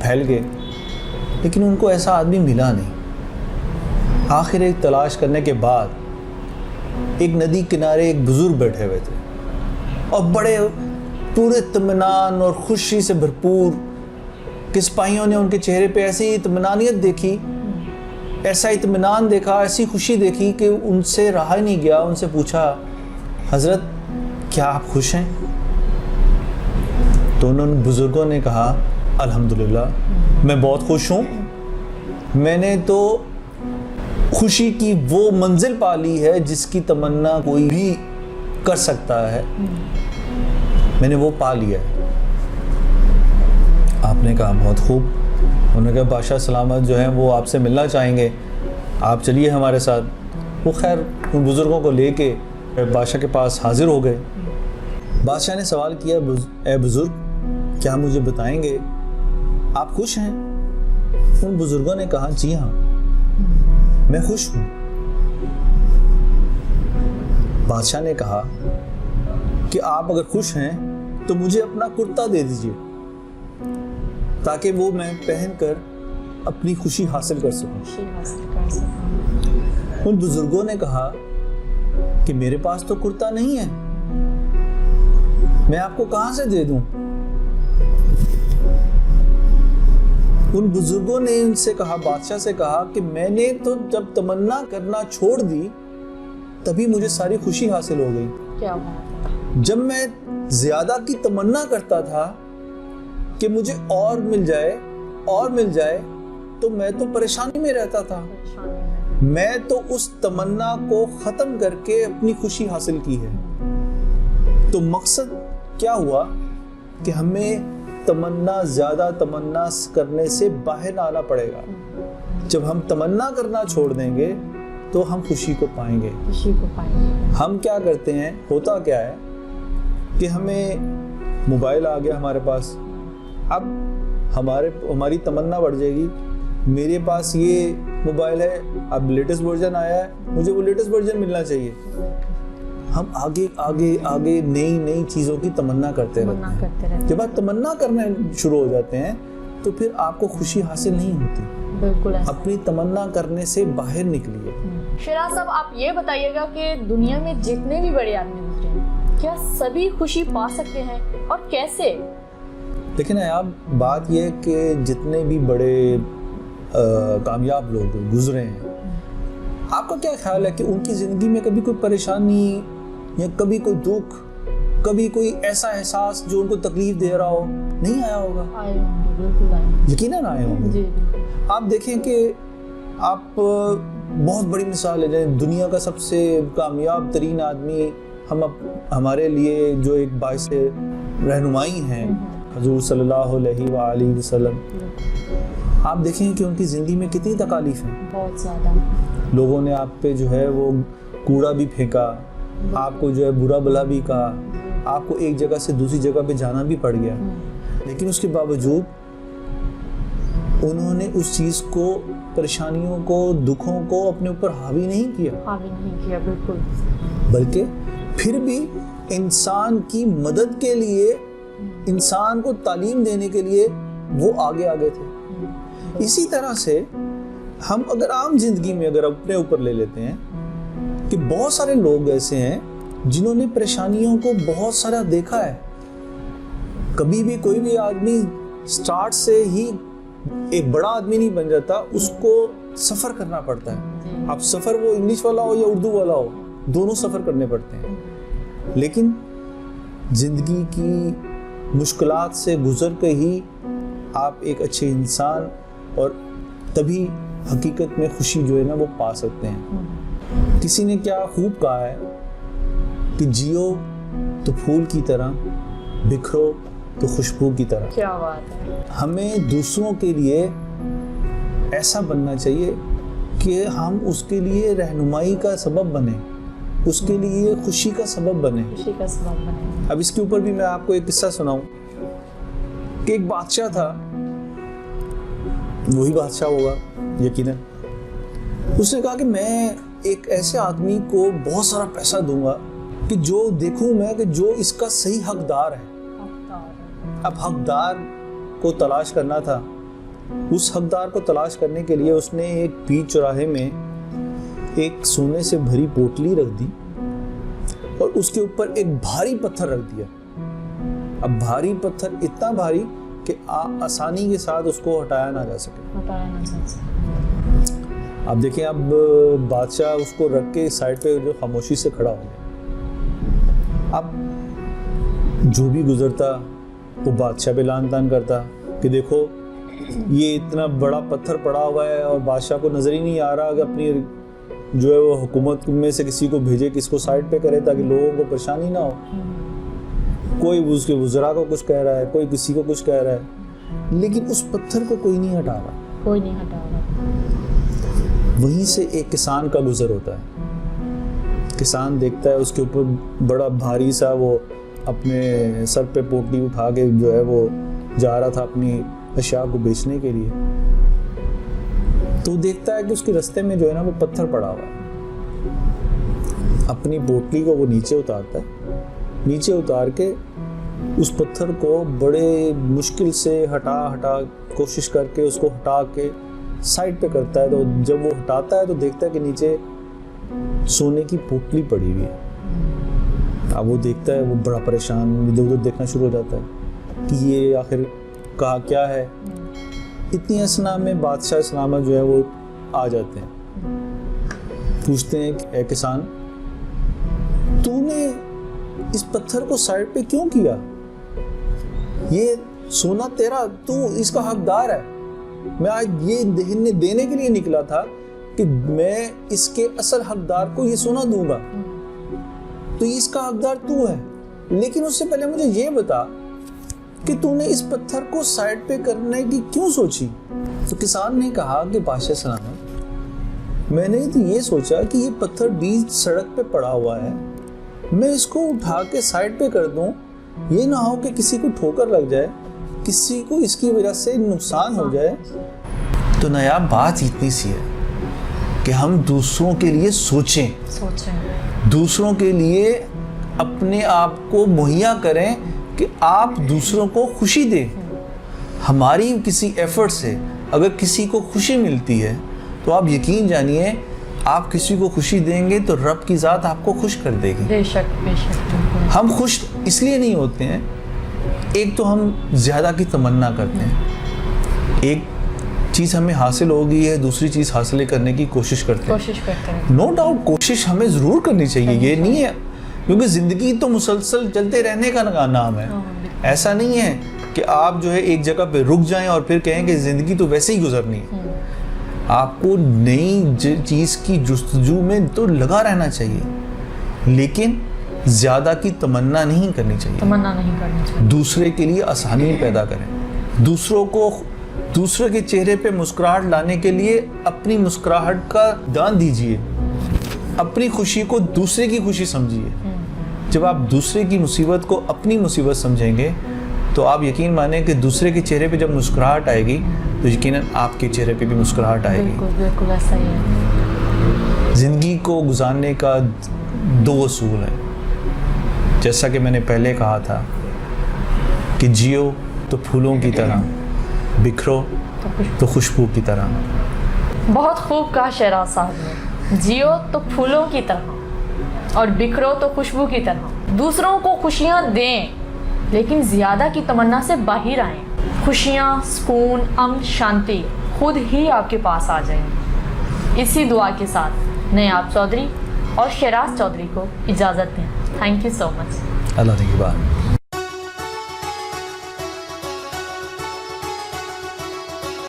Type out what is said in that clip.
پھیل گئے، لیکن ان کو ایسا آدمی ملا نہیں۔ آخر ایک تلاش کرنے کے بعد ایک ندی کنارے ایک بزرگ بیٹھے ہوئے تھے، اور بڑے پورے اطمینان اور خوشی سے بھرپور، کہ سپاہیوں نے ان کے چہرے پہ ایسی اطمینانیت دیکھی، ایسا اطمینان دیکھا، ایسی خوشی دیکھی کہ ان سے رہا ہی نہیں گیا۔ ان سے پوچھا، حضرت کیا آپ خوش ہیں؟ تو انہوں نے بزرگوں نے کہا، الحمدللہ میں بہت خوش ہوں، میں نے تو خوشی کی وہ منزل پا لی ہے جس کی تمنا کوئی بھی کر سکتا ہے، میں نے وہ پا لیا ہے۔ آپ نے کہا بہت خوب۔ انہوں نے کہا بادشاہ سلامت جو ہیں وہ آپ سے ملنا چاہیں گے، آپ چلیے ہمارے ساتھ۔ وہ خیر ان بزرگوں کو لے کے بادشاہ کے پاس حاضر ہو گئے۔ بادشاہ نے سوال کیا، اے بزرگ کیا مجھے بتائیں گے آپ خوش ہیں؟ ان بزرگوں نے کہا جی ہاں میں خوش ہوں۔ بادشاہ نے کہا کہ آپ اگر خوش ہیں تو مجھے اپنا کرتا دے دیجئے تاکہ وہ میں پہن کر اپنی خوشی حاصل کر سکوں۔ ان بزرگوں نے کہا کہ میرے پاس تو کرتا نہیں ہے، میں آپ کو کہاں سے دے دوں؟ ان بزرگوں نے ان سے کہا، بادشاہ سے کہا کہ میں نے تو جب تمنا کرنا چھوڑ دی تبھی مجھے ساری خوشی حاصل ہو گئی۔ کیا بات ہے۔ جب میں زیادہ کی تمنا کرتا تھا کہ مجھے اور مل جائے تو میں تو پریشانی میں رہتا تھا، میں تو اس تمنا کو ختم کر کے اپنی خوشی حاصل کی ہے۔ تو مقصد کیا ہوا کہ ہمیں زیادہ تمنا کرنے سے باہر آنا پڑے گا۔ جب ہم تمنا کرنا چھوڑ دیں گے تو ہم خوشی کو پائیں گے۔ ہم کیا کرتے ہیں، ہوتا کیا ہے کہ ہمیں موبائل آ گیا ہمارے پاس، اب ہماری تمنا بڑھ جائے گی، میرے پاس یہ موبائل ہے، اب لیٹسٹ ورژن آیا ہے، مجھے وہ لیٹسٹ ورژن ملنا چاہیے۔ ہم آگے نئی چیزوں کی تمنا کرتے رہتے ہیں۔ جب آپ تمنا کرنے شروع ہو جاتے ہیں تو پھر آپ کو خوشی حاصل نہیں ہوتی۔ بالکل اپنی تمنا کرنے سے باہر نکلیے۔ شیراز صاحب آپ یہ بتائیے گا کہ دنیا میں جتنے بھی بڑے آدمی گزرے ہیں کیا سبھی خوشی پا سکتے ہیں اور کیسے؟ لیکن اب بات یہ ہے کہ جتنے بھی بڑے کامیاب لوگ گزرے ہیں، آپ کا کیا خیال ہے کہ ان کی زندگی میں کبھی کوئی پریشانی یا کبھی کوئی دکھ، کبھی کوئی ایسا احساس جو ان کو تکلیف دے رہا ہو نہیں آیا ہوگا؟ آئے ہوں گے، بالکل آئے ہوں گے، یقیناً آئے ہوں گے۔ جی آپ دیکھیں کہ آپ بہت بڑی مثال ہے، جیسے دنیا کا سب سے کامیاب ترین آدمی ہمارے لیے جو ایک باعث رہنمائی ہیں، حضور صلی اللہ علیہ وآلہ وسلم، آپ دیکھیں کہ ان کی زندگی میں کتنی تکالیف ہیں، بہت زیادہ۔ لوگوں نے آپ پہ جو ہے وہ کوڑا بھی پھینکا، آپ کو جو ہے برا بلا بھی کہا، آپ کو ایک جگہ سے دوسری جگہ پہ جانا بھی پڑ گیا، لیکن اس کے باوجود انہوں نے اس چیز کو، پریشانیوں کو، دکھوں کو اپنے اوپر حاوی نہیں کیا، بالکل، بلکہ پھر بھی انسان کی مدد کے لیے، انسان کو تعلیم دینے کے لیے وہ آگے تھے۔ اسی طرح سے ہم اگر عام زندگی میں اگر اپنے اوپر لے لیتے ہیں کہ بہت سارے لوگ ایسے ہیں جنہوں نے پریشانیوں کو بہت سارا دیکھا ہے۔ کبھی بھی کوئی بھی آدمی سٹارٹ سے ہی ایک بڑا آدمی نہیں بن جاتا، اس کو سفر کرنا پڑتا ہے۔ اب سفر وہ انگلش والا ہو یا اردو والا ہو، دونوں سفر کرنے پڑتے ہیں، لیکن زندگی کی مشکلات سے گزر کے ہی آپ ایک اچھے انسان اور تبھی حقیقت میں خوشی جو ہے نا وہ پا سکتے ہیں۔ کسی نے کیا خوب کہا ہے کہ جیو تو پھول کی طرح، بکھرو تو خوشبو کی طرح۔ کیا بات ہے۔ ہمیں دوسروں کے لیے ایسا بننا چاہیے کہ ہم اس کے لیے رہنمائی کا سبب بنیں، اس کے لیے خوشی کا سبب بنیں۔ اب اس کے اوپر بھی میں آپ کو ایک قصہ سناؤں کہ ایک بادشاہ تھا، وہی بادشاہ ہوگا یقیناً، اس نے کہا کہ میں ایک ایسے آدمی کو بہت سارا پیسہ دوں گا کہ جو دیکھوں میں کہ جو اس کا صحیح حقدار ہے۔ اب حقدار کو تلاش کرنا تھا اس حقدار کو تلاش کرنے کے لیے اس نے ایک بیچ چوراہے میں ایک سونے سے بھری پوٹلی رکھ دی اور اس کے اوپر ایک بھاری پتھر رکھ دیا. اب بھاری پتھر اتنا بھاری کہ آسانی کے ساتھ اس کو ہٹایا نہ جا سکے. اب دیکھیں اب بادشاہ اس کو رکھ کے سائڈ پہ جو خاموشی سے کھڑا ہو گیا. اب جو بھی گزرتا وہ بادشاہ پہ لان تان کرتا کہ دیکھو یہ اتنا بڑا پتھر پڑا ہوا ہے اور بادشاہ کو نظر ہی نہیں آ رہا کہ اپنی جو ہے وہ حکومت میں سے کسی کو بھیجے, کس کو سائڈ پہ کرے تاکہ لوگوں کو پریشانی نہ ہو. کوئی اس کے وزراء کو کچھ کہہ رہا ہے, کوئی کسی کو کچھ کہہ رہا ہے, لیکن اس پتھر کو کوئی نہیں ہٹا رہا. کوئی نہیں ہٹا رہا. وہیں سے ایک کسان کا گزر ہوتا ہے. کسان دیکھتا ہے اس کے اوپر بڑا بھاری سا وہ اپنے سر پہ پوٹلی اٹھا کے جو ہے وہ جا رہا تھا اپنی اشیاء کو بیچنے کے لیے. تو دیکھتا ہے کہ اس کے رستے میں جو ہے نا وہ پتھر پڑا ہوا ہے. اپنی پوٹلی کو وہ نیچے اتارتا ہے, نیچے اتار کے اس پتھر کو بڑے مشکل سے ہٹا کوشش کر کے اس کو ہٹا کے سائڈ پہ کرتا ہے. تو جب وہ ہٹاتا ہے تو دیکھتا ہے کہ نیچے سونے کی پوٹلی پڑی ہوئی ہے. اب وہ دیکھتا ہے, وہ بڑا پریشان ادھر ادھر دیکھنا شروع ہو جاتا ہے کہ یہ آخر کہا کیا ہے. اتنی اسنا میں بادشاہ اسلامہ جو ہے وہ آ جاتے ہیں, پوچھتے ہیں کہ اے کسان تو نے اس پتھر کو سائڈ پہ کیوں کیا؟ یہ سونا تیرا, تو اس کا حقدار ہے. میں آج یہ دینے کے لیے نکلا تھا کہ میں اس کے اصل حقدار کو یہ سونا دوں گا, تو اس کا حقدار تو ہے. لیکن اس سے پہلے مجھے یہ بتا کہ تو نے اس پتھر کو سائڈ پہ کرنے کی کیوں سوچی؟ تو کسان نے کہا کہ بادشاہ سلام میں نے تو یہ سوچا کہ یہ پتھر بیچ سڑک پہ پڑا ہوا ہے, میں اس کو اٹھا کے سائڈ پہ کر دوں, یہ نہ ہو کہ کسی کو ٹھوکر لگ جائے, کسی کو اس کی وجہ سے نقصان ہو جائے. تو نایاب بات اتنی سی ہے کہ ہم دوسروں کے لیے سوچیں, دوسروں کے لیے اپنے آپ کو مہیا کریں کہ آپ دوسروں کو خوشی دیں. ہماری کسی ایفرٹ سے اگر کسی کو خوشی ملتی ہے تو آپ یقین جانیے آپ کسی کو خوشی دیں گے تو رب کی ذات آپ کو خوش کر دے گی. بے شک. ہم خوش اس لیے نہیں ہوتے ہیں, ایک تو ہم زیادہ کی تمنا کرتے ہیں, ایک چیز ہمیں حاصل ہوگی ہے دوسری چیز حاصل کرنے کی کوشش کرتے ہیں. نو ڈاؤٹ کوشش ہمیں ضرور کرنی چاہیے, یہ نہیں ہے, کیونکہ زندگی تو مسلسل چلتے رہنے کا نام ہے. ایسا نہیں ہے کہ آپ جو ہے ایک جگہ پہ رک جائیں اور پھر کہیں کہ زندگی تو ویسے ہی گزرنی ہے. آپ کو نئی چیز کی جستجو میں تو لگا رہنا چاہیے, لیکن زیادہ کی تمنا نہیں کرنی چاہیے. دوسرے کے لیے آسانی پیدا کریں, دوسرے کے چہرے پہ مسکراہٹ لانے کے لیے اپنی مسکراہٹ کا دان دیجیے, اپنی خوشی کو دوسرے کی خوشی سمجھیے. جب آپ دوسرے کی مصیبت کو اپنی مصیبت سمجھیں گے تو آپ یقین مانیں کہ دوسرے کے چہرے پہ جب مسکراہٹ آئے گی تو یقیناً آپ کے چہرے پہ بھی مسکراہٹ آئے گی. بالکل ایسا ہی ہے. زندگی کو گزارنے کا 2 اصول ہیں, جیسا کہ میں نے پہلے کہا تھا کہ جیو تو پھولوں کی طرح, بکھرو تو خوشبو کی طرح. بہت خوب کہا شہراز صاحب نے, جیو تو پھولوں کی طرح اور بکھرو تو خوشبو کی طرح. دوسروں کو خوشیاں دیں لیکن زیادہ کی تمنا سے باہر آئیں. خوشیاں, سکون, امن, شانتی خود ہی آپ کے پاس آ جائیں. اسی دعا کے ساتھ نیاب چودھری اور شہراز چودھری کو اجازت دیں. تھینک یو سو مچ. اللہ نگہبان.